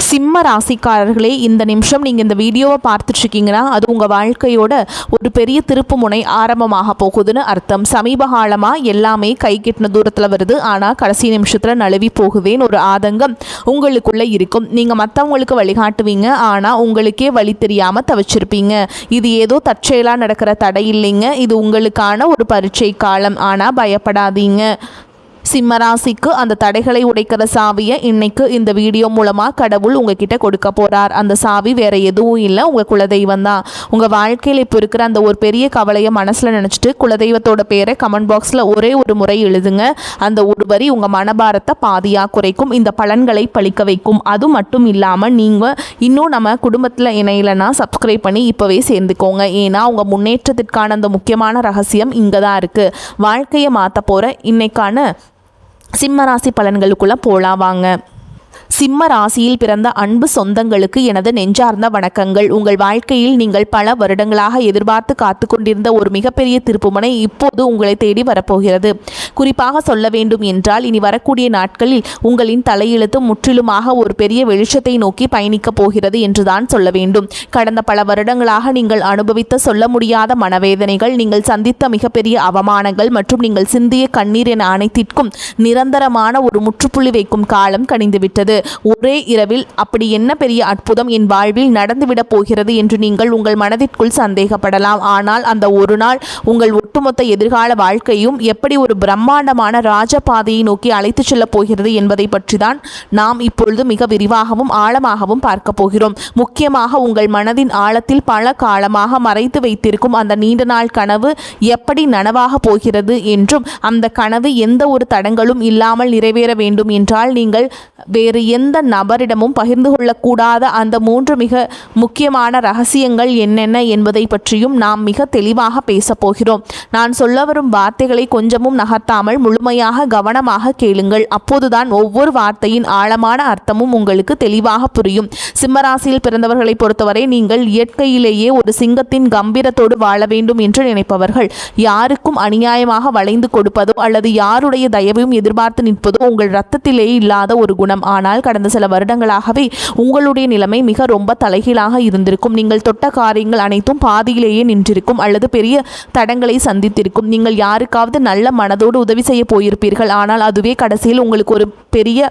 சிம்ம ராசிக்காரர்களே, இந்த நிமிஷம் நீங்கள் இந்த வீடியோவை பார்த்துட்ருக்கீங்கன்னா அது உங்கள் வாழ்க்கையோட ஒரு பெரிய திருப்பு முனை ஆரம்பமாக போகுதுன்னு அர்த்தம். சமீப காலமாக எல்லாமே கை கெட்டின தூரத்தில் வருது, ஆனால் கடைசி நிமிஷத்தில் நழுவி போகுதேன்னு ஒரு ஆதங்கம் உங்களுக்குள்ளே இருக்கும். நீங்கள் மற்றவங்களுக்கு வழிகாட்டுவீங்க, ஆனால் உங்களுக்கே வழி தெரியாமல் தவிச்சிருப்பீங்க. இது ஏதோ தற்செயலாக நடக்கிற தடை இல்லைங்க, இது உங்களுக்கான ஒரு பரீட்சை காலம். ஆனால் பயப்படாதீங்க. சிம்மராசிக்கு அந்த தடைகளை உடைக்கிற சாவியை இன்னைக்கு இந்த வீடியோ மூலமாக கடவுள் உங்ககிட்ட கொடுக்க போகிறார். அந்த சாவி வேறு எதுவும் இல்லை, உங்கள் குலதெய்வம் தான். உங்கள் வாழ்க்கையில் இப்போ இருக்கிற அந்த ஒரு பெரிய கவலையை மனசில் நினச்சிட்டு குலதெய்வத்தோட பேரை கமெண்ட் பாக்ஸில் ஒரே ஒரு முறை எழுதுங்க. அந்த ஒரு வரி உங்கள் மனபாரத்தை பாதியாக குறைக்கும், இந்த பலன்களை பழிக்க வைக்கும். அது மட்டும் இல்லாமல் நீங்கள் இன்னும் நம்ம குடும்பத்தில் இணையிலனா சப்ஸ்கிரைப் பண்ணி இப்போவே சேர்ந்துக்கோங்க. ஏன்னா உங்கள் முன்னேற்றத்திற்கான அந்த முக்கியமான ரகசியம் இங்கே தான் இருக்குது. வாழ்க்கையை மாற்ற போகிற இன்னைக்கான சிம்மராசி பலன்களுக்குள்ளே போலாம் வாங்க. சிம்ம ராசியில் பிறந்த அன்பு சொந்தங்களுக்கு எனது நெஞ்சார்ந்த வணக்கங்கள். உங்கள் வாழ்க்கையில் நீங்கள் பல வருடங்களாக எதிர்பார்த்து காத்து கொண்டிருந்த ஒரு மிகப்பெரிய திருப்புமுனை இப்போது உங்களை தேடி வரப்போகிறது. குறிப்பாக சொல்ல வேண்டும் என்றால், இனி வரக்கூடிய நாட்களில் உங்களின் தலையெழுத்து முற்றிலுமாக ஒரு பெரிய வெளிச்சத்தை நோக்கி பயணிக்கப் போகிறது என்றுதான் சொல்ல வேண்டும். கடந்த பல வருடங்களாக நீங்கள் அனுபவித்த சொல்ல முடியாத மனவேதனைகள், நீங்கள் சந்தித்த மிகப்பெரிய அவமானங்கள் மற்றும் நீங்கள் சிந்திய கண்ணீர் என அனைத்திற்கும் நிரந்தரமான ஒரு முற்றுப்புள்ளி வைக்கும் காலம் கனிந்துவிட்டது. ஒரே இரவில் அப்படி என்ன பெரிய அற்புதம் என் வாழ்வில் நடந்துவிடப் போகிறது என்று நீங்கள் உங்கள் மனதிற்குள் சந்தேகப்படலாம். ஆனால் அந்த ஒரு நாள் உங்கள் ஒட்டுமொத்த எதிர்கால வாழ்க்கையும் எப்படி ஒரு பிரம்மாண்டமான ராஜபாதையை நோக்கி அழைத்துச் செல்லப் போகிறது என்பதை பற்றி தான் நாம் இப்பொழுது மிக விரிவாகவும் ஆழமாகவும் பார்க்க போகிறோம். முக்கியமாக உங்கள் மனதின் ஆழத்தில் பல காலமாக மறைத்து வைத்திருக்கும் அந்த நீண்ட நாள் கனவு எப்படி நனவாக போகிறது என்றும், அந்த கனவு எந்த ஒரு தடங்களும் இல்லாமல் நிறைவேற வேண்டும் என்றால் நீங்கள் வேறு எந்த நபரிடமும் பகிர்ந்து கொள்ளக்கூடாத அந்த 3 மிக முக்கியமான ரகசியங்கள் என்னென்ன என்பதை பற்றியும் நாம் மிக தெளிவாக பேசப் போகிறோம். நான் சொல்ல வரும் வார்த்தைகளை கொஞ்சமும் நகர்த்தாமல் முழுமையாக கவனமாக கேளுங்கள். அப்போதுதான் ஒவ்வொரு வார்த்தையின் ஆழமான அர்த்தமும் உங்களுக்கு தெளிவாக புரியும். சிம்மராசியில் பிறந்தவர்களை பொறுத்தவரை நீங்கள் இயற்கையிலேயே ஒரு சிங்கத்தின் கம்பீரத்தோடு வாழ வேண்டும் என்று நினைப்பவர்கள். யாருக்கும் அநியாயமாக வளைந்து கொடுப்பதோ அல்லது யாருடைய தயவையும் எதிர்பார்த்து நிற்பதோ உங்கள் இரத்தத்திலேயே இல்லாத ஒரு குணம். ஆனால் கடந்த சில வருடங்களாகவே உங்களுடைய நிலைமை மிக ரொம்ப தலைகீழாக இருந்திருக்கும். நீங்கள் தொட்ட காரியங்கள் அனைத்தும் பாதியிலேயே நின்றிருக்கும் அல்லது பெரிய தடங்களை சந்தித்திருக்கும். நீங்கள் யாருக்காவது நல்ல மனதோடு உதவி செய்ய போயிருப்பீர்கள், ஆனால் அதுவே கடைசியில் உங்களுக்கு ஒரு பெரிய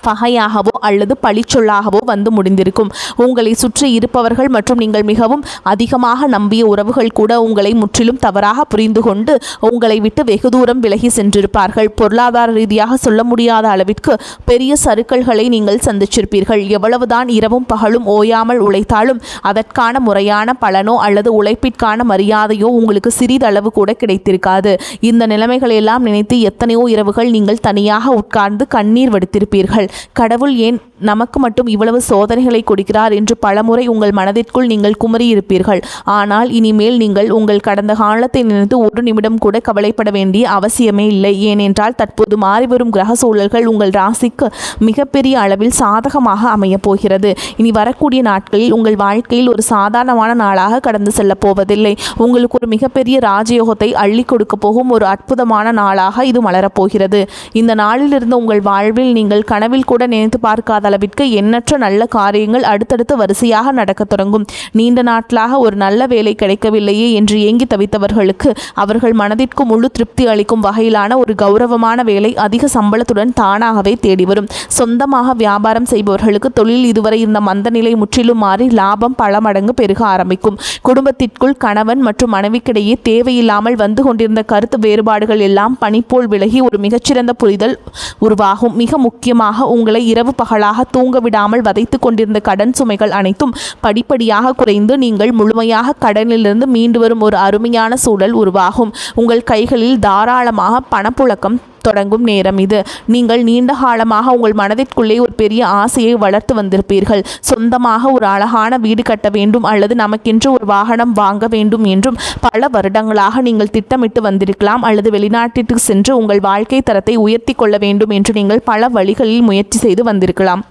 பகையாகவோ அல்லது பழிச்சொல்லாகவோ வந்து முடிந்திருக்கும். உங்களை சுற்றி இருப்பவர்கள் மற்றும் நீங்கள் மிகவும் அதிகமாக நம்பிய உறவுகள் கூட உங்களை முற்றிலும் தவறாக புரிந்து கொண்டு உங்களை விட்டு வெகு தூரம் விலகி சென்றிருப்பார்கள். பொருளாதார ரீதியாக சொல்ல முடியாத அளவிற்கு பெரிய சறுக்கல்களை நீங்கள் சந்திச்சிருப்பீர்கள். எவ்வளவுதான் இரவும் பகலும் ஓயாமல் உழைத்தாலும் அதற்கான முறையான பலனோ அல்லது உழைப்பிற்கான மரியாதையோ உங்களுக்கு சிறிதளவு கூட கிடைத்திருக்காது. இந்த நிலைமைகளெல்லாம் நினைத்து எத்தனையோ இரவுகள் நீங்கள் தனியாக உட்கார்ந்து கண்ணீர் வடித்திருப்பீர்கள். கடவுள் ஏன் நமக்கு மட்டும் இவ்வளவு சோதனைகளை கொடுக்கிறார் என்று பலமுறை உங்கள் மனதிற்குள் நீங்கள் குமரியிருப்பீர்கள். ஆனால் இனிமேல் நீங்கள் உங்கள் கடந்த காலத்தை நினைத்து ஒரு நிமிடம் கூட கவலைப்பட வேண்டிய அவசியமே இல்லை. ஏனென்றால் தற்போது மாறிவரும் கிரக சூழல்கள் உங்கள் ராசிக்கு மிகப்பெரிய அளவில் சாதகமாக அமையப் போகிறது. இனி வரக்கூடிய நாட்களில் உங்கள் வாழ்க்கையில் ஒரு சாதாரணமான நாளாக கடந்து செல்லப் போவதில்லை. உங்களுக்கு ஒரு மிகப்பெரிய ராஜயோகத்தை அள்ளி கொடுக்க போகும் ஒரு அற்புதமான நாளாக இது மலரப்போகிறது. இந்த நாளிலிருந்து உங்கள் வாழ்வில் நீங்கள் கனவில் கூட நினைத்து பார்க்காத அளவிற்கு எண்ணற்ற நல்ல காரியங்கள் அடுத்தடுத்து வரிசையாக நடக்க தொடங்கும். நீண்ட நாட்களாக ஒரு நல்ல வேலை கிடைக்கவில்லையே என்று ஏங்கி தவித்தவர்களுக்கு அவர்கள் மனதிற்கு முழு திருப்தி அளிக்கும் வகையிலான ஒரு கௌரவமான வேலை அதிக சம்பளத்துடன் தானாகவே தேடி வரும். சொந்தமாக வியாபாரம் செய்பவர்களுக்கு தொழில் இதுவரை இருந்த மந்த நிலை முற்றிலும் மாறி லாபம் பல மடங்கு பெருக ஆரம்பிக்கும். குடும்பத்திற்குள் கணவன் மற்றும் மனைவிக்கிடையே தேவையில்லாமல் வந்து கொண்டிருந்த கருத்து வேறுபாடுகள் எல்லாம் பனிப்போல் விலகி ஒரு மிகச்சிறந்த புரிதல் உருவாகும். மிக முக்கியமாக உங்களை இரவு பகலாக தூங்க விடாமல் வதைத்து கொண்டிருந்த கடன் சுமைகள் அனைத்தும் படிப்படியாக குறைந்து நீங்கள் முழுமையாக கடனிலிருந்து மீண்டு வரும் ஒரு அருமையான சூழல் உருவாகும். உங்கள் கைகளில் தாராளமாக பணப்புழக்கம் தொடங்கும் நேரம் இது. நீங்கள் நீண்ட காலமாக உங்கள் மனதிற்குள்ளே ஒரு பெரிய ஆசையை வளர்த்து வந்திருப்பீர்கள். சொந்தமாக ஒரு அழகான வீடு கட்ட வேண்டும் அல்லது நமக்கென்று ஒரு வாகனம் வாங்க வேண்டும் என்றும் பல வருடங்களாக நீங்கள் திட்டமிட்டு வந்திருக்கலாம். அல்லது வெளிநாட்டிற்கு சென்று உங்கள் வாழ்க்கை தரத்தை உயர்த்தி கொள்ள வேண்டும் என்று நீங்கள் பல வழிகளில் முயற்சி செய்து வந்திருக்கலாம்.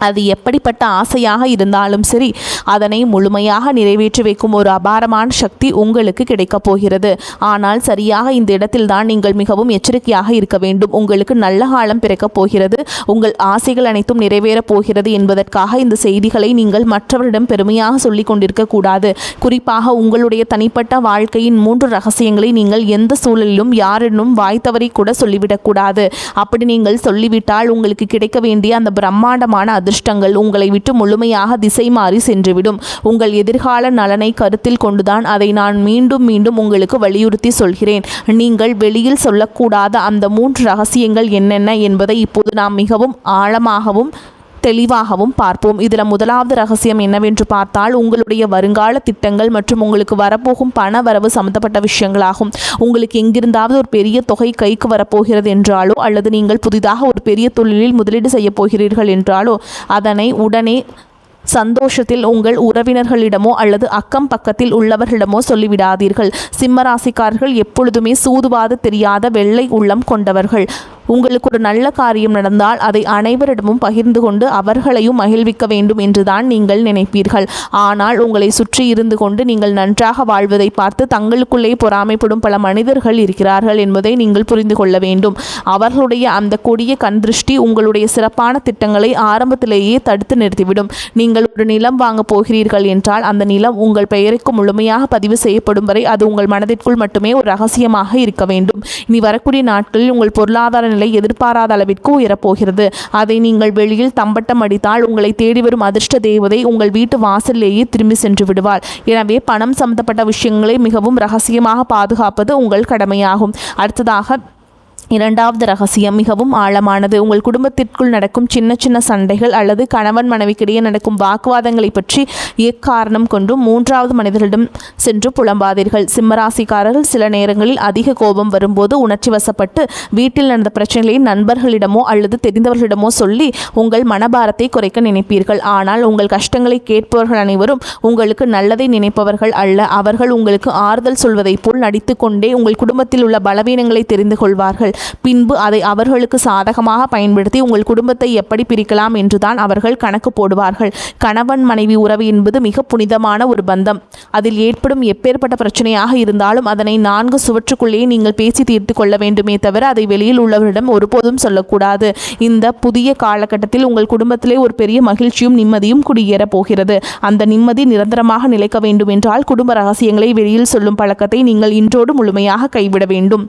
அது எப்படிப்பட்ட ஆசையாக இருந்தாலும் சரி, அதனை முழுமையாக நிறைவேற்றி வைக்கும் ஒரு அபாரமான சக்தி உங்களுக்கு கிடைக்கப் போகிறது. ஆனால் சரியாக இந்த இடத்தில்தான் நீங்கள் மிகவும் எச்சரிக்கையாக இருக்க வேண்டும். உங்களுக்கு நல்ல காலம் பிறக்கப் போகிறது, உங்கள் ஆசைகள் அனைத்தும் நிறைவேறப் போகிறது என்பதற்காக இந்த செய்திகளை நீங்கள் மற்றவரிடம் பெருமையாக சொல்லிக் கொண்டிருக்க கூடாது. குறிப்பாக உங்களுடைய தனிப்பட்ட வாழ்க்கையின் 3 ரகசியங்களை நீங்கள் எந்த சூழலிலும் யாரிடம் வாய் தவறி கூட சொல்லிவிடக்கூடாது. அப்படி நீங்கள் சொல்லிவிட்டால் உங்களுக்கு கிடைக்க வேண்டிய அந்த பிரம்மாண்டமான அதிர்ஷ்டங்கள் உங்களை விட்டு முழுமையாக திசை மாறி சென்றுவிடும். உங்கள் எதிர்கால நலனை கருத்தில் கொண்டுதான் அதை நான் மீண்டும் மீண்டும் உங்களுக்கு வலியுறுத்தி சொல்கிறேன். நீங்கள் வெளியில் சொல்லக்கூடாத அந்த 3 ரகசியங்கள் என்னென்ன என்பதை இப்போது நாம் மிகவும் ஆழமாகவும் தெளிவாகவும் பார்ப்போம். இதில் முதலாவது ரகசியம் என்னவென்று பார்த்தால், உங்களுடைய வருங்கால திட்டங்கள் மற்றும் உங்களுக்கு வரப்போகும் பண வரவு சம்பந்தப்பட்ட விஷயங்களாகும். உங்களுக்கு எங்கிருந்தாவது ஒரு பெரிய தொகை கைக்கு வரப்போகிறது என்றாலோ, அல்லது நீங்கள் புதிதாக ஒரு பெரிய தொழிலில் முதலீடு செய்ய போகிறீர்கள் என்றாலோ, அதனை உடனே சந்தோஷத்தில் உங்கள் உறவினர்களிடமோ அல்லது அக்கம் பக்கத்தில் உள்ளவர்களிடமோ சொல்லிவிடாதீர்கள். சிம்மராசிக்காரர்கள் எப்பொழுதுமே சூதுவாது தெரியாத வெள்ளை உள்ளம் கொண்டவர்கள். உங்களுக்கு ஒரு நல்ல காரியம் நடந்தால் அதை அனைவரிடமும் பகிர்ந்து கொண்டு அவர்களையும் மகிழ்விக்க வேண்டும் என்றுதான் நீங்கள் நினைப்பீர்கள். ஆனால் உங்களை சுற்றி இருந்து கொண்டு நீங்கள் நன்றாக வாழ்வதை பார்த்து தங்களுக்குள்ளே பொறாமைப்படும் பல மனிதர்கள் இருக்கிறார்கள் என்பதை நீங்கள் புரிந்து கொள்ள வேண்டும். அவர்களுடைய அந்த கொடிய கண் திருஷ்டி உங்களுடைய சிறப்பான திட்டங்களை ஆரம்பத்திலேயே தடுத்து நிறுத்திவிடும். நீங்கள் ஒரு நிலம் வாங்க போகிறீர்கள் என்றால் அந்த நிலம் உங்கள் பெயருக்கு முழுமையாக பதிவு செய்யப்படும் வரை அது உங்கள் மனதிற்குள் மட்டுமே ஒரு ரகசியமாக இருக்க வேண்டும். இனி வரக்கூடிய நாட்களில் உங்கள் பொருளாதார நிலை எதிர்பாராத அளவிற்கு உயரப்போகிறது. அதை நீங்கள் வெளியில் தம்பட்டம் அடித்தால் உங்களை தேடி வரும் அதிர்ஷ்ட தேவதை உங்கள் வீட்டு வாசலிலேயே திரும்பி சென்று விடுவார். எனவே பணம் சம்பந்தப்பட்ட விஷயங்களை மிகவும் ரகசியமாக பாதுகாப்பது உங்கள் கடமையாகும். அடுத்ததாக இரண்டாவது ரகசியம் மிகவும் ஆழமானது. உங்கள் குடும்பத்திற்குள் நடக்கும் சின்ன சின்ன சண்டைகள் அல்லது கணவன் மனைவிக்கிடையே நடக்கும் வாக்குவாதங்களை பற்றி எக்காரணம் கொண்டும் 3வது மனிதர்களிடம் சென்று புலம்பாதீர்கள். சிம்மராசிக்காரர்கள் சில நேரங்களில் அதிக கோபம் வரும்போது உணர்ச்சி வசப்பட்டு வீட்டில் நடந்த பிரச்சனைகளை நண்பர்களிடமோ அல்லது தெரிந்தவர்களிடமோ சொல்லி உங்கள் மனபாரத்தை குறைக்க நினைப்பீர்கள். ஆனால் உங்கள் கஷ்டங்களை கேட்பவர்கள் அனைவரும் உங்களுக்கு நல்லதை நினைப்பவர்கள் அல்ல. அவர்கள் உங்களுக்கு ஆறுதல் சொல்வதைப் போல் நடித்து கொண்டே உங்கள் குடும்பத்தில் உள்ள பலவீனங்களை தெரிந்து கொள்வார்கள். பின்பு அதை அவர்களுக்கு சாதகமாக பயன்படுத்தி உங்கள் குடும்பத்தை எப்படி பிரிக்கலாம் என்றுதான் அவர்கள் கணக்கு போடுவார்கள். கணவன் மனைவி உறவு என்பது மிக புனிதமான ஒரு பந்தம். அதில் ஏற்படும் எப்பேற்பட்ட பிரச்சனையாக இருந்தாலும் அதனை 4 சுவற்றுக்குள்ளேயே நீங்கள் பேசி தீர்த்து கொள்ள வேண்டுமே தவிர அதை வெளியில் உள்ளவரிடம் ஒருபோதும் சொல்லக்கூடாது. இந்த புதிய காலகட்டத்தில் உங்கள் குடும்பத்திலே ஒரு பெரிய மகிழ்ச்சியும் நிம்மதியும் குடியேறப் போகிறது. அந்த நிம்மதி நிரந்தரமாக நிலைக்க வேண்டும் என்றால் குடும்ப ரகசியங்களை வெளியில் சொல்லும் பழக்கத்தை நீங்கள் இன்றோடு முழுமையாக கைவிட வேண்டும்.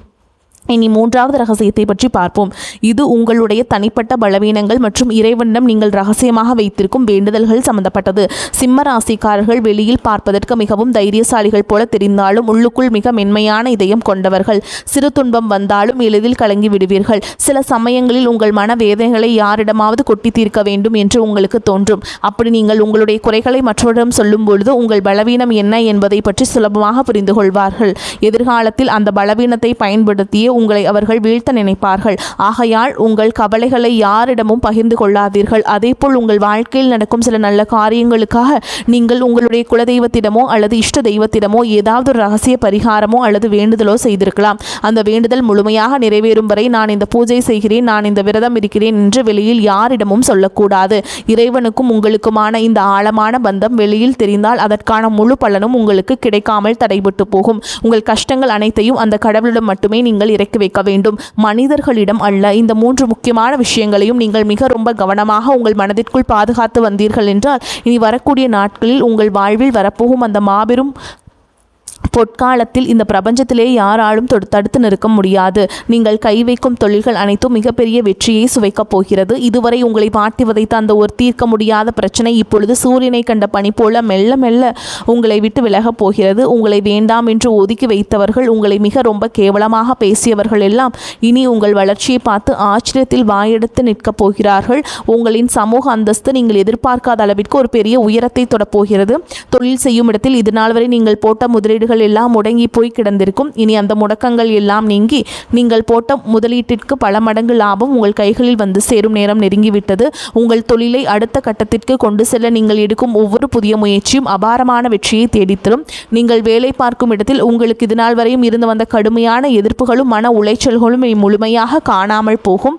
இனி 3வது ரகசியத்தை பற்றி பார்ப்போம். இது உங்களுடைய தனிப்பட்ட பலவீனங்கள் மற்றும் இறைவனிடம் நீங்கள் ரகசியமாக வைத்திருக்கும் வேண்டுதல்கள் சம்பந்தப்பட்டது. சிம்ம ராசிக்காரர்கள் வெளியில் பார்ப்பதற்கு மிகவும் தைரியசாலிகள் போல தெரிந்தாலும் உள்ளுக்குள் மிக மென்மையான இதயம் கொண்டவர்கள். சிறு துன்பம் வந்தாலும் எளிதில் கலங்கி விடுவீர்கள். சில சமயங்களில் உங்கள் மனவேதனைகளை யாரிடமாவது கொட்டி தீர்க்க வேண்டும் என்று உங்களுக்கு தோன்றும். அப்படி நீங்கள் உங்களுடைய குறைகளை மற்றவரிடம் சொல்லும் பொழுது உங்கள் பலவீனம் என்ன என்பதை பற்றி சுலபமாக புரிந்து கொள்வார்கள். எதிர்காலத்தில் அந்த பலவீனத்தை பயன்படுத்தியே உங்களை அவர்கள் வீழ்த்த நினைப்பார்கள். ஆகையால் உங்கள் கவலைகளை யாரிடமும் பகிர்ந்து கொள்ளாதீர்கள். அதேபோல் உங்கள் வாழ்க்கையில் நடக்கும் சில நல்ல காரியங்களுக்காக நீங்கள் உங்களுடைய குலதெய்வத்திடமோ அல்லது இஷ்ட தெய்வத்திடமோ ஏதாவது ஒரு ரகசிய பரிகாரமோ அல்லது வேண்டுதலோ செய்திருக்கலாம். அந்த வேண்டுதல் முழுமையாக நிறைவேறும் வரை நான் இந்த பூஜை செய்கிறேன், நான் இந்த விரதம் இருக்கிறேன் என்று வெளியில் யாரிடமும் சொல்லக்கூடாது. இறைவனுக்கும் உங்களுக்குமான இந்த ஆழமான பந்தம் வெளியில் தெரிந்தால் அதற்கான முழு பலனும் உங்களுக்கு கிடைக்காமல் தடைபட்டு போகும். உங்கள் கஷ்டங்கள் அனைத்தையும் அந்த கடவுளிடம் மட்டுமே நீங்கள் இறக்கி வைக்க வேண்டும், மனிதர்களிடம் அல்ல. இந்த 3 முக்கியமான விஷயங்களையும் நீங்கள் மிக ரொம்ப கவனமாக உங்கள் மனதிற்குள் பாதுகாத்து வந்தீர்கள் என்றால் இனி வரக்கூடிய நாட்களில் உங்கள் வாழ்வில் வரப்போகும் அந்த மாபெரும் பொற்காலத்தில் இந்த பிரபஞ்சத்திலே யாராலும் தடுத்து நிற்க முடியாது. நீங்கள் கை வைக்கும் தொழில்கள் அனைத்தும் மிகப்பெரிய வெற்றியை சுவைக்கப் போகிறது. இதுவரை உங்களை மாட்டி வதைத்த அந்த ஒரு தீர்க்க முடியாத பிரச்சனை இப்பொழுது சூரியனை கண்ட பனி போல மெல்ல மெல்ல உங்களை விட்டு விலகப் போகிறது. உங்களை வேண்டாம் என்று ஒதுக்கி வைத்தவர்கள், உங்களை மிக ரொம்ப கேவலமாக பேசியவர்கள் எல்லாம் இனி உங்கள் வளர்ச்சியை பார்த்து ஆச்சரியத்தில் வாயெடுத்து நிற்கப் போகிறார்கள். உங்களின் சமூக அந்தஸ்து நீங்கள் எதிர்பார்க்காத அளவிற்கு ஒரு பெரிய உயரத்தை தொடப்போகிறது. தொழில் செய்யும் இடத்தில் இதுநாள் வரை நீங்கள் போட்ட முதலீடுகள் எல்லாம் முடங்கி போய் கிடந்திருக்கும். இனி அந்த முடக்கங்கள் எல்லாம் நீங்கி நீங்கள் போட்ட முதலீட்டிற்கு பல மடங்கு லாபம் உங்கள் கைகளில் வந்து சேரும் நேரம் நெருங்கிவிட்டது. உங்கள் தொழிலை அடுத்த கட்டத்திற்கு கொண்டு செல்ல நீங்கள் எடுக்கும் ஒவ்வொரு புதிய முயற்சியும் அபாரமான வெற்றியை தேடித்தரும். நீங்கள் வேலை பார்க்கும் இடத்தில் உங்களுக்கு இதுநாள் வரையும் இருந்து வந்த கடுமையான எதிர்ப்புகளும் மன உளைச்சல்களும் முழுமையாக காணாமல் போகும்.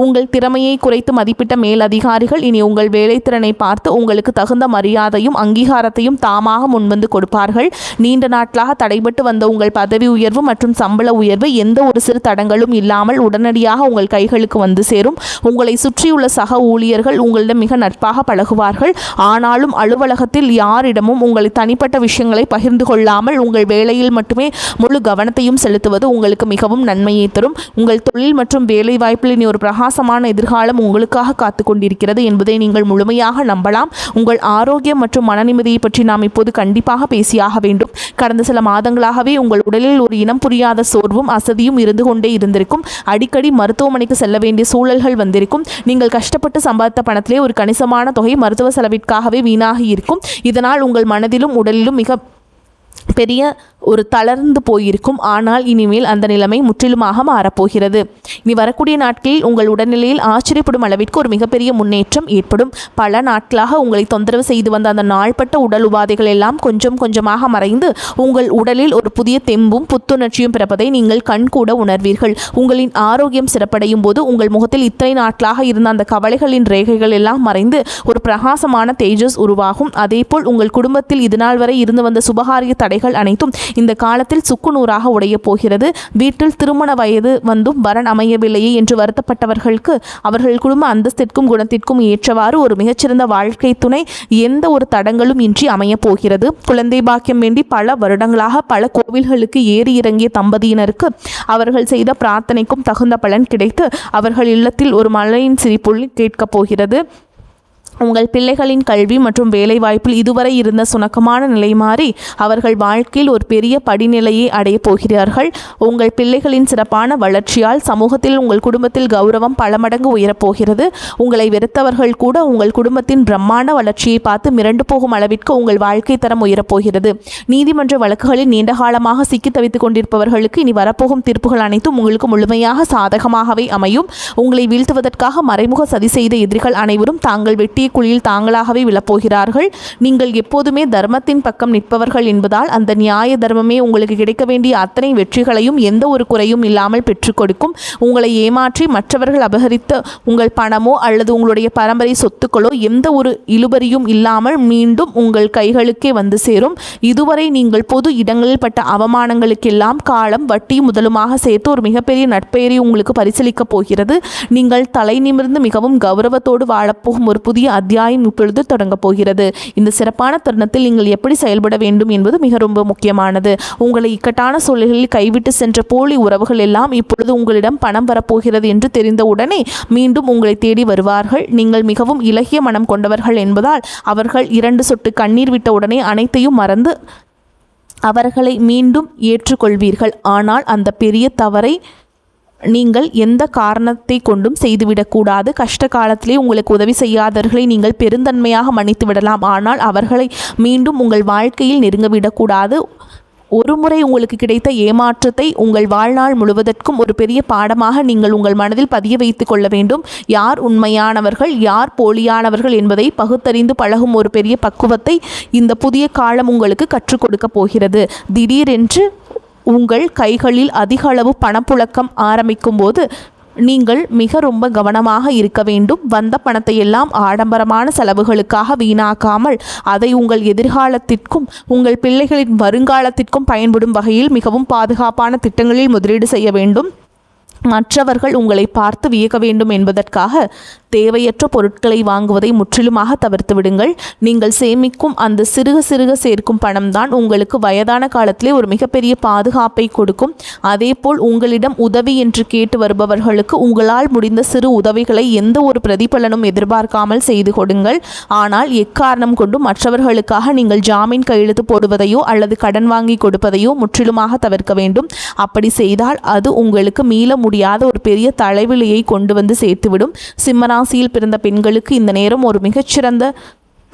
உங்கள் திறமையை குறைத்து மதிப்பிட்ட மேலதிகாரிகள் இனி உங்கள் வேலைத்திறனை பார்த்து உங்களுக்கு தகுந்த மரியாதையும் அங்கீகாரத்தையும் தாமாக முன்வந்து கொடுப்பார்கள். நீண்ட நாட்களாக தடைபட்டு வந்த உங்கள் பதவி உயர்வு மற்றும் சம்பள உயர்வு எந்த ஒரு சிறு தடங்களும் இல்லாமல் உடனடியாக உங்கள் கைகளுக்கு வந்து சேரும். உங்களை சுற்றியுள்ள சக ஊழியர்கள் உங்களிடம் மிக நட்பாக பழகுவார்கள். ஆனாலும் அலுவலகத்தில் யாரிடமும் உங்களை தனிப்பட்ட விஷயங்களை பகிர்ந்து கொள்ளாமல் உங்கள் வேலையில் மட்டுமே முழு கவனத்தையும் செலுத்துவது உங்களுக்கு மிகவும் நன்மையை தரும். உங்கள் தொழில் மற்றும் வேலை வாய்ப்பில் இனி ஒரு பிரகாசமான எதிர்காலம் உங்களுக்காக காத்து கொண்டிருக்கிறது என்பதை நீங்கள் முழுமையாக நம்பலாம். உங்கள் ஆரோக்கியம் மற்றும் மனநிம்மதியை பற்றி நாம் இப்போது கண்டிப்பாக பேசியாக வேண்டும். கடந்த சில மாதங்களாகவே உங்கள் உடலில் ஒரு இனம் புரியாத சோர்வும் அசதியும் இருந்து கொண்டே இருந்திருக்கும். அடிக்கடி மருத்துவமனைக்கு செல்ல வேண்டிய சூழல்கள் வந்திருக்கும். நீங்கள் கஷ்டப்பட்டு சம்பாதித்த பணத்திலே ஒரு கணிசமான தொகை மருத்துவ செலவிற்காகவே வீணாகி இருக்கும். இதனால் உங்கள் மனதிலும் உடலிலும் மிக பெரிய ஒரு தளர்ந்து போயிருக்கும். ஆனால் இனிமேல் அந்த நிலைமை முற்றிலுமாக மாறப்போகிறது. இனி வரக்கூடிய நாட்களில் உங்கள் உடல்நிலையில் ஆச்சரியப்படும் அளவிற்கு ஒரு மிகப்பெரிய முன்னேற்றம் ஏற்படும். பல நாட்களாக உங்களை தொந்தரவு செய்து வந்த அந்த நாள்பட்ட உடல் உபாதைகள் எல்லாம் கொஞ்சம் கொஞ்சமாக மறைந்து உங்கள் உடலில் ஒரு புதிய தெம்பும் புத்துணர்ச்சியும் பிறப்பதை நீங்கள் கண்கூட உணர்வீர்கள். உங்களின் ஆரோக்கியம் சிறப்படையும் போது உங்கள் முகத்தில் இத்தனை நாட்களாக இருந்த அந்த கவலைகளின் ரேகைகள் எல்லாம் மறைந்து ஒரு பிரகாசமான தேஜஸ் உருவாகும். அதேபோல் உங்கள் குடும்பத்தில் இதுநாள் வரை இருந்து வந்த சுபகாரிய தடைகள் அனைத்தும் இந்த காலத்தில் சுக்குநூறாக உடைய போகிறது. வீட்டில் திருமண வயது வந்தும் வரன் அமையவில்லையே என்று வருத்தப்பட்டவர்களுக்கு அவர்கள் குடும்ப அந்தஸ்திற்கும் குணத்திற்கும் ஏற்றவாறு ஒரு மிகச்சிறந்த வாழ்க்கை துணை எந்த ஒரு தடங்களும் இன்றி அமைய போகிறது. குழந்தை பாக்கியம் வேண்டி பல வருடங்களாக பல கோவில்களுக்கு ஏறி இறங்கிய தம்பதியினருக்கு அவர்கள் செய்த பிரார்த்தனைக்கும் தகுந்த பலன் கிடைத்து அவர்கள் இல்லத்தில் ஒரு மழையின் சிரிப்புள்ளி கேட்கப் போகிறது. உங்கள் பிள்ளைகளின் கல்வி மற்றும் வேலைவாய்ப்பில் இதுவரை இருந்த சுணக்கமான நிலை மாறி அவர்கள் வாழ்க்கையில் ஒரு பெரிய படிநிலையை அடைய போகிறார்கள். உங்கள் பிள்ளைகளின் சிறப்பான வளர்ச்சியால் சமூகத்தில் உங்கள் குடும்பத்தில் கௌரவம் பல மடங்கு உயரப்போகிறது. உங்களை வெறுத்தவர்கள் கூட உங்கள் குடும்பத்தின் பிரம்மாண்ட வளர்ச்சியை பார்த்து மிரண்டு போகும் அளவிற்கு உங்கள் வாழ்க்கை தரம் உயரப்போகிறது. நீதிமன்ற வழக்குகளில் நீண்டகாலமாக சிக்கி தவித்துக் கொண்டிருப்பவர்களுக்கு இனி வரப்போகும் தீர்ப்புகள் அனைத்தும் உங்களுக்கு முழுமையாக சாதகமாகவே அமையும். உங்களை வீழ்த்துவதற்காக மறைமுக சதி செய்த எதிரிகள் அனைவரும் தாங்கள் வெட்டிய குழியில் தாங்களாகவே விழப்போகிறார்கள். நீங்கள் எப்போதுமே தர்மத்தின் பக்கம் நிற்பவர்கள் என்பதால் அந்த நியாய தர்மமே உங்களுக்கு கிடைக்க வேண்டிய அத்தனை வெற்றிகளையும் எந்த ஒரு குறையும் இல்லாமல் பெற்றுக் கொடுக்கும். உங்களை ஏமாற்றி மற்றவர்கள் அபகரித்த உங்கள் பணமோ அல்லது உங்களுடைய பரம்பரை சொத்துக்களோ எந்த ஒரு இழுபறியும் இல்லாமல் மீண்டும் உங்கள் கைகளுக்கே வந்து சேரும். இதுவரை நீங்கள் பொது இடங்களில் பட்ட அவமானங்களுக்கெல்லாம் காலம் வட்டி முதலுமாக சேர்த்து ஒரு மிகப்பெரிய நட்பெயரை உங்களுக்கு பரிசீலிக்கப் போகிறது. நீங்கள் தலை நிமிர்ந்து மிகவும் கௌரவத்தோடு வாழப்போகும் ஒரு புதிய அத்தியாயம் இப்பொழுது தொடங்கப் போகிறது. இந்த சிறப்பான தருணத்தில் நீங்கள் எப்படி செயல்பட வேண்டும் என்பது மிக ரொம்ப முக்கியமானது. உங்களை இக்கட்டான சூழலில் கைவிட்டு சென்ற போலி உறவுகள் எல்லாம் இப்பொழுது உங்களிடம் பணம் வரப்போகிறது என்று தெரிந்தவுடனே மீண்டும் உங்களை தேடி வருவார்கள். நீங்கள் மிகவும் இலகிய மனம் கொண்டவர்கள் என்பதால் அவர்கள் 2 சொட்டு கண்ணீர் விட்டவுடனே அனைத்தையும் மறந்து அவர்களை மீண்டும் ஏற்றுக்கொள்வீர்கள். ஆனால் அந்த பெரிய தவறை நீங்கள் எந்த காரணத்தை கொண்டும் செய்துவிடக்கூடாது. கஷ்ட காலத்திலே உங்களுக்கு உதவி செய்யாதவர்களை நீங்கள் பெருந்தன்மையாக மன்னித்து விடலாம். ஆனால் அவர்களை மீண்டும் உங்கள் வாழ்க்கையில் நெருங்கவிடக்கூடாது. ஒரு முறை உங்களுக்கு கிடைத்த ஏமாற்றத்தை உங்கள் வாழ்நாள் முழுவதற்கும் ஒரு பெரிய பாடமாக நீங்கள் உங்கள் மனதில் பதிய வைத்து கொள்ள வேண்டும். யார் உண்மையானவர்கள் யார் போலியானவர்கள் என்பதை பகுத்தறிந்து பழகும் ஒரு பெரிய பக்குவத்தை இந்த புதிய காலம் உங்களுக்கு கற்றுக் கொடுக்க போகிறது. திடீரென்று உங்கள் கைகளில் அதிக அளவு பணப்புழக்கம் ஆரம்பிக்கும் போது நீங்கள் மிக ரொம்ப கவனமாக இருக்க வேண்டும். வந்த பணத்தை எல்லாம் ஆடம்பரமான செலவுகளுக்காக வீணாக்காமல் அதை உங்கள் எதிர்காலத்திற்கும் உங்கள் பிள்ளைகளின் வருங்காலத்திற்கும் பயன்படும் வகையில் மிகவும் பாதுகாப்பான திட்டங்களில் முதலீடு செய்ய வேண்டும். மற்றவர்கள் உங்களை பார்த்து வியக்க வேண்டும் என்பதற்காக தேவையற்ற பொருட்களை வாங்குவதை முற்றிலுமாக தவிர்த்து விடுங்கள். நீங்கள் சேமிக்கும் அந்த சிறுக சிறுக சேர்க்கும் பணம்தான் உங்களுக்கு வயதான காலத்திலே ஒரு மிகப்பெரிய பாதுகாப்பை கொடுக்கும். அதேபோல் உங்களிடம் உதவி என்று கேட்டு வருபவர்களுக்கு உங்களால் முடிந்த சிறு உதவிகளை எந்த ஒரு பிரதிபலனும் எதிர்பார்க்காமல் செய்து கொடுங்கள். ஆனால் எக்காரணம் கொண்டும் மற்றவர்களுக்காக நீங்கள் ஜாமீன் கையெழுத்து போடுவதையோ அல்லது கடன் வாங்கி கொடுப்பதையோ முற்றிலுமாக தவிர்க்க வேண்டும். அப்படி செய்தால் அது உங்களுக்கு மீள முடியாத ஒரு பெரிய தலைவிலையை கொண்டு வந்து சேர்த்துவிடும். சிம்மராசியில் பிறந்த பெண்களுக்கு இந்த நேரம் ஒரு மிகச்சிறந்த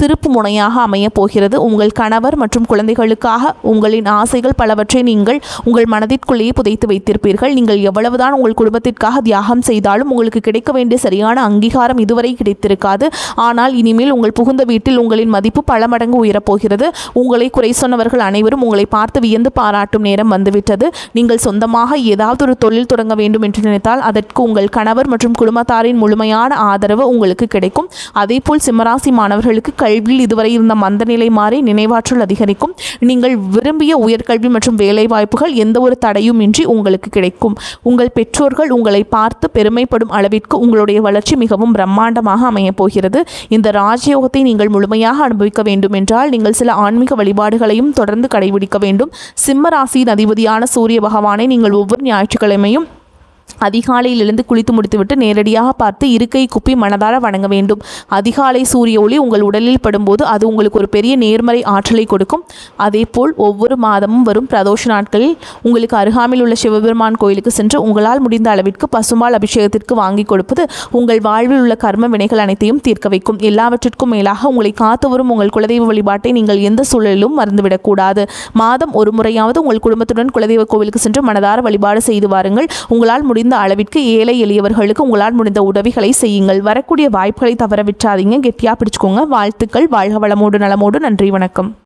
திருப்பு முனையாக அமைய போகிறது. உங்கள் கணவர் மற்றும் குழந்தைகளுக்காக உங்களின் ஆசைகள் பலவற்றை நீங்கள் உங்கள் மனதிற்குள்ளேயே புதைத்து வைத்திருப்பீர்கள். நீங்கள் எவ்வளவுதான் உங்கள் குடும்பத்திற்காக தியாகம் செய்தாலும் உங்களுக்கு கிடைக்க வேண்டிய சரியான அங்கீகாரம் இதுவரை கிடைத்திருக்காது. ஆனால் இனிமேல் உங்கள் புகுந்த வீட்டில் உங்களின் மதிப்பு பல மடங்கு உயரப்போகிறது. உங்களை குறை சொன்னவர்கள் அனைவரும் உங்களை பார்த்து வியந்து பாராட்டும் நேரம் வந்துவிட்டது. நீங்கள் சொந்தமாக ஏதாவது ஒரு தொழில் தொடங்க வேண்டும் என்று நினைத்தால் அதற்கு உங்கள் கணவர் மற்றும் குடும்பத்தாரின் முழுமையான ஆதரவு உங்களுக்கு கிடைக்கும். அதேபோல் சிம்மராசி மாணவர்களுக்கு கல்வியில் இதுவரை இருந்த மந்தநிலை மாறி நினைவாற்றல் அதிகரிக்கும். நீங்கள் விரும்பிய உயர்கல்வி மற்றும் வேலை வாய்ப்புகள் எந்த ஒரு தடையுமின்றி உங்களுக்கு கிடைக்கும். உங்கள் பெற்றோர்கள் உங்களை பார்த்து பெருமைப்படும் அளவிற்கு உங்களுடைய வளர்ச்சி மிகவும் பிரம்மாண்டமாக அமையப் போகிறது. இந்த ராஜயோகத்தை நீங்கள் முழுமையாக அனுபவிக்க வேண்டும் என்றால் நீங்கள் சில ஆன்மீக வழிபாடுகளையும் தொடர்ந்து கடைபிடிக்க வேண்டும். சிம்ம ராசியின் அதிபதியான சூரிய பகவானை நீங்கள் ஒவ்வொரு ஞாயிற்றுக்கிழமையும் அதிகாலையில் எழுந்து குளித்து முடித்துவிட்டு நேரடியாக பார்த்து இருக்கை குப்பி மனதார வணங்க வேண்டும். அதிகாலை சூரிய ஒளி உங்கள் உடலில் படும்போது அது உங்களுக்கு ஒரு பெரிய நேர்மறை ஆற்றலை கொடுக்கும். அதேபோல் ஒவ்வொரு மாதமும் வரும் பிரதோஷ நாட்களில் உங்களுக்கு அருகாமையில் உள்ள சிவபெருமான் கோயிலுக்கு சென்று உங்களால் முடிந்த அளவிற்கு பசுமால் அபிஷேகத்திற்கு வாங்கி கொடுப்பது உங்கள் வாழ்வில் உள்ள கர்ம வினைகள் அனைத்தையும் தீர்க்க வைக்கும். எல்லாவற்றிற்கும் மேலாக உங்களை காத்து வரும் உங்கள் குலதெய்வ வழிபாட்டை நீங்கள் எந்த சூழலிலும் மறந்துவிடக்கூடாது. மாதம் ஒரு முறையாவது உங்கள் குடும்பத்துடன் குலதெய்வ கோவிலுக்கு சென்று மனதார வழிபாடு செய்து வாருங்கள். உங்களால் முடிந்த அளவிற்கு ஏழை எளியவர்களுக்கு உங்களால் முடிந்த உதவிகளை செய்யுங்கள். வரக்கூடிய வாய்ப்புகளை தவற விட்டாதீங்க. கெட்டியா பிடிச்சுக்கோங்க. வாழ்த்துக்கள். வாழ்க வளமோடு நலமோடு. நன்றி, வணக்கம்.